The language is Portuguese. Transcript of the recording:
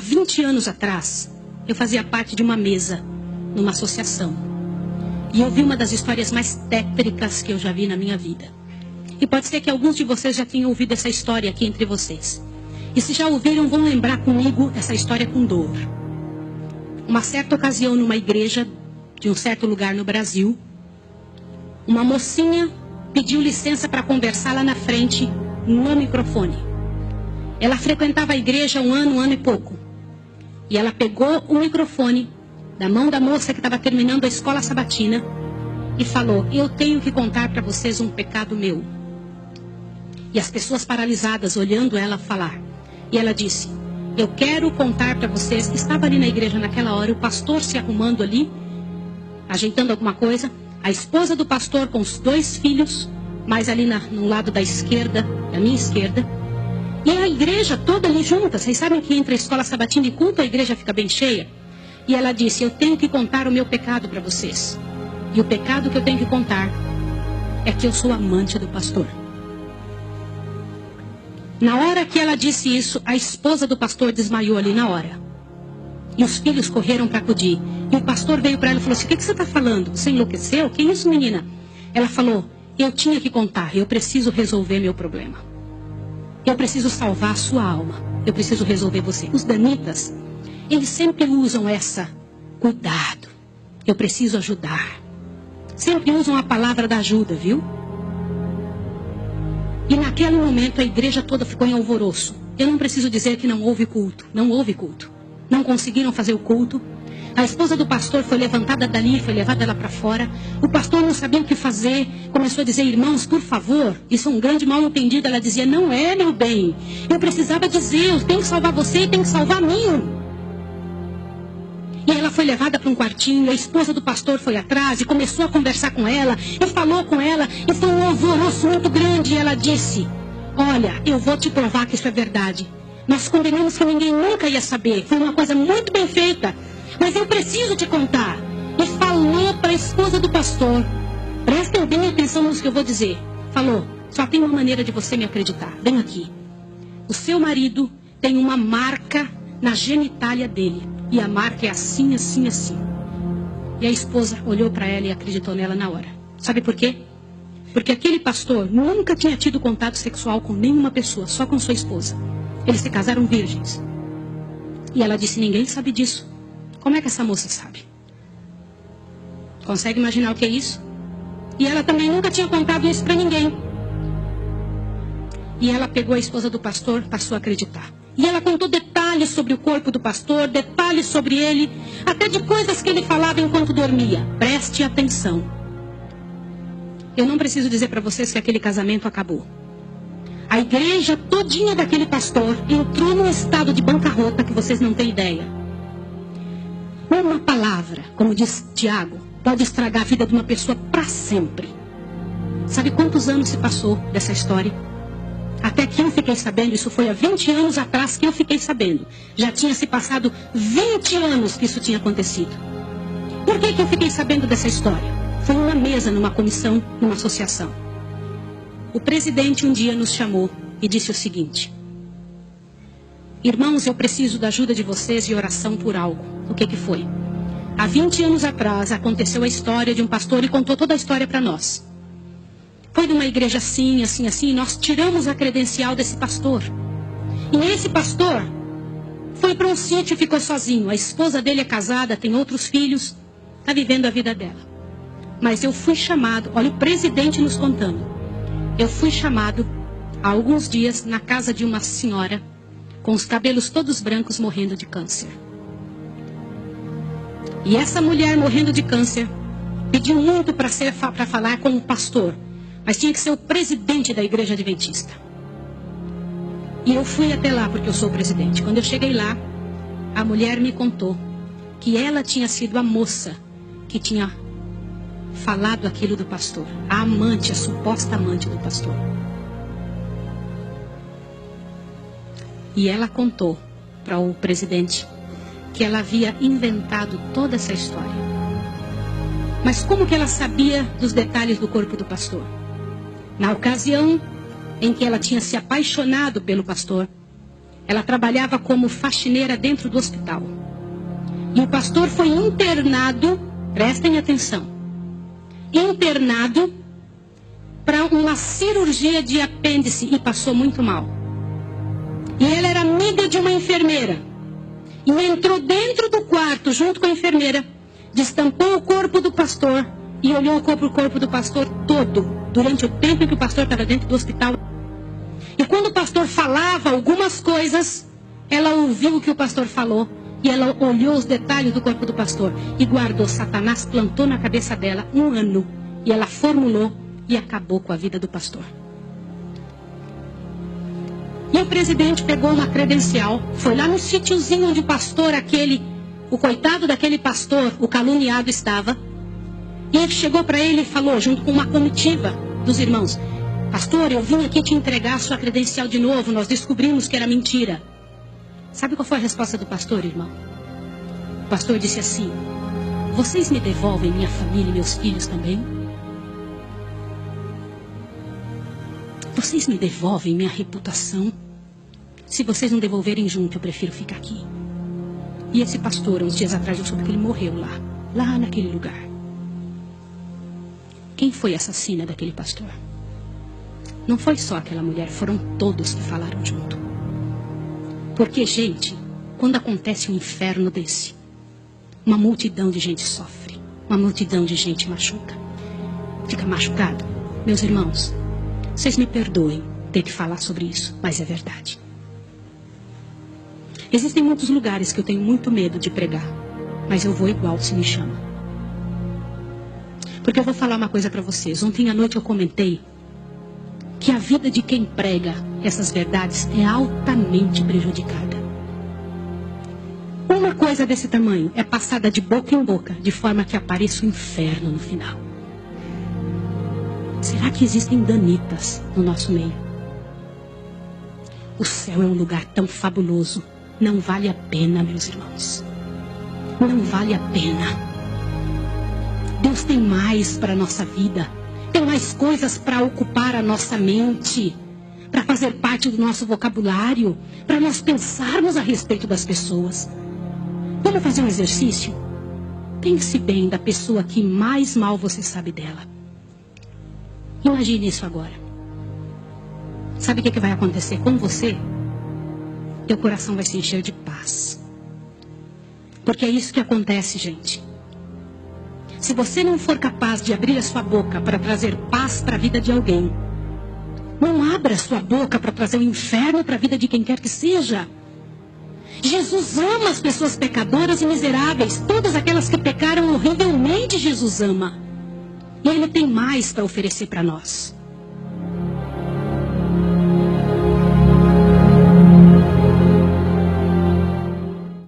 Há 20 anos atrás, eu fazia parte de uma mesa, numa associação. E eu vi uma das histórias mais tétricas que eu já vi na minha vida. E pode ser que alguns de vocês já tenham ouvido essa história aqui entre vocês. E se já ouviram, vão lembrar comigo essa história com dor. Uma certa ocasião, numa igreja de um certo lugar no Brasil, uma mocinha pediu licença para conversar lá na frente, no microfone. Ela frequentava a igreja um ano e pouco. E ela pegou o microfone da mão da moça que estava terminando a escola sabatina e falou: eu tenho que contar para vocês um pecado meu. E as pessoas paralisadas olhando ela falar. E ela disse: eu quero contar para vocês. Estava ali na igreja naquela hora, o pastor se arrumando ali, ajeitando alguma coisa, a esposa do pastor com os 2 filhos, mais ali no lado da esquerda, da minha esquerda, e a igreja toda ali junta. Vocês sabem que entre a escola sabatina e culto a igreja fica bem cheia. E ela disse: eu tenho que contar o meu pecado para vocês. E o pecado que eu tenho que contar é que eu sou amante do pastor. Na hora que ela disse isso, a esposa do pastor desmaiou ali na hora. E os filhos correram para acudir. E o pastor veio para ela e falou assim: o que você está falando? Você enlouqueceu? Que isso, menina? Ela falou: eu tinha que contar, eu preciso resolver meu problema. Eu preciso salvar a sua alma. Eu preciso resolver você. Os danitas, eles sempre usam essa: cuidado, eu preciso ajudar. Sempre usam a palavra da ajuda, viu? E naquele momento a igreja toda ficou em alvoroço. Eu não preciso dizer que não houve culto. Não houve culto. Não conseguiram fazer o culto. A esposa do pastor foi levantada dali, foi levada lá para fora. O pastor não sabia o que fazer. Começou a dizer: irmãos, por favor, isso é um grande mal entendido. Ela dizia: não é, meu bem. Eu precisava dizer, eu tenho que salvar você e tenho que salvar a mim. E ela foi levada para um quartinho, a esposa do pastor foi atrás e começou a conversar com ela, e falou com ela, e foi um alvoroço muito grande. E ela disse: olha, eu vou te provar que isso é verdade. Nós combinamos que ninguém nunca ia saber, foi uma coisa muito bem feita, mas eu preciso te contar. E falou para a esposa do pastor, prestem bem atenção nisso que eu vou dizer. Falou: só tem uma maneira de você me acreditar, vem aqui. O seu marido tem uma marca na genitália dele. E a marca é assim, assim, assim. E a esposa olhou para ela e acreditou nela na hora. Sabe por quê? Porque aquele pastor nunca tinha tido contato sexual com nenhuma pessoa, só com sua esposa. Eles se casaram virgens. E ela disse: ninguém sabe disso. Como é que essa moça sabe? Consegue imaginar o que é isso? E ela também nunca tinha contado isso para ninguém. E ela pegou a esposa do pastor, passou a acreditar. E ela contou detalhes sobre o corpo do pastor, detalhes sobre ele, até de coisas que ele falava enquanto dormia. Preste atenção. Eu não preciso dizer para vocês que aquele casamento acabou. A igreja todinha daquele pastor entrou num estado de bancarrota que vocês não têm ideia. Uma palavra, como diz Tiago, pode estragar a vida de uma pessoa para sempre. Sabe quantos anos se passou dessa história? Até que eu fiquei sabendo, isso foi há 20 anos atrás que eu fiquei sabendo. Já tinha se passado 20 anos que isso tinha acontecido. Por que eu fiquei sabendo dessa história? Foi numa mesa, numa comissão, numa associação. O presidente um dia nos chamou e disse o seguinte: irmãos, eu preciso da ajuda de vocês e oração por algo. O que foi? Há 20 anos atrás aconteceu a história de um pastor e contou toda a história para nós. Foi numa igreja assim, assim, assim, e nós tiramos a credencial desse pastor. E esse pastor foi para um sítio e ficou sozinho. A esposa dele é casada, tem outros filhos, está vivendo a vida dela. Mas eu fui chamado, olha o presidente nos contando. Eu fui chamado há alguns dias na casa de uma senhora com os cabelos todos brancos morrendo de câncer. E essa mulher morrendo de câncer pediu muito para falar com o pastor. Mas tinha que ser o presidente da igreja adventista. E eu fui até lá porque eu sou o presidente. Quando eu cheguei lá, a mulher me contou que ela tinha sido a moça que tinha falado aquilo do pastor. A amante, a suposta amante do pastor. E ela contou para o presidente que ela havia inventado toda essa história. Mas como que ela sabia dos detalhes do corpo do pastor? Na ocasião em que ela tinha se apaixonado pelo pastor, Ela trabalhava como faxineira dentro do hospital. E o pastor foi internado, prestem atenção, internado para uma cirurgia de apêndice e passou muito mal. E ela era amiga de uma enfermeira. E entrou dentro do quarto junto com a enfermeira, destampou o corpo do pastor e olhou o corpo do pastor todo, durante o tempo em que o pastor estava dentro do hospital. E quando o pastor falava algumas coisas, ela ouviu o que o pastor falou e ela olhou os detalhes do corpo do pastor e guardou. Satanás plantou na cabeça dela 1 ano e ela formulou e acabou com a vida do pastor. E o presidente pegou uma credencial, foi lá no sítiozinho onde o pastor o coitado daquele pastor, o caluniado, estava. E ele chegou para ele e falou, junto com uma comitiva dos irmãos: pastor, eu vim aqui te entregar a sua credencial de novo, nós descobrimos que era mentira. Sabe qual foi a resposta do pastor, irmão? O pastor disse assim: vocês me devolvem minha família e meus filhos também? Vocês me devolvem minha reputação? Se vocês não devolverem junto, eu prefiro ficar aqui. E esse pastor, uns dias atrás, eu soube que ele morreu lá naquele lugar. Quem foi a assassina daquele pastor? Não foi só aquela mulher, foram todos que falaram junto. Porque, gente, quando acontece um inferno desse, uma multidão de gente sofre, uma multidão de gente fica machucado. Meus irmãos, vocês me perdoem ter que falar sobre isso, mas é verdade. Existem muitos lugares que eu tenho muito medo de pregar, mas eu vou igual se me chama. Porque eu vou falar uma coisa para vocês. Ontem à noite eu comentei que a vida de quem prega essas verdades é altamente prejudicada. Uma coisa desse tamanho é passada de boca em boca, de forma que apareça o inferno no final. Será que existem danitas no nosso meio? O céu é um lugar tão fabuloso. Não vale a pena, meus irmãos. Não vale a pena. Deus tem mais para a nossa vida. Tem mais coisas para ocupar a nossa mente, para fazer parte do nosso vocabulário, para nós pensarmos a respeito das pessoas. Vamos fazer um exercício? Pense bem da pessoa que mais mal você sabe dela. Imagine isso agora. Sabe o que vai acontecer com você? Teu coração vai se encher de paz. Porque é isso que acontece, gente. Se você não for capaz de abrir a sua boca para trazer paz para a vida de alguém, não abra a sua boca para trazer o inferno para a vida de quem quer que seja. Jesus ama as pessoas pecadoras e miseráveis. Todas aquelas que pecaram horrivelmente, Jesus ama. E Ele tem mais para oferecer para nós.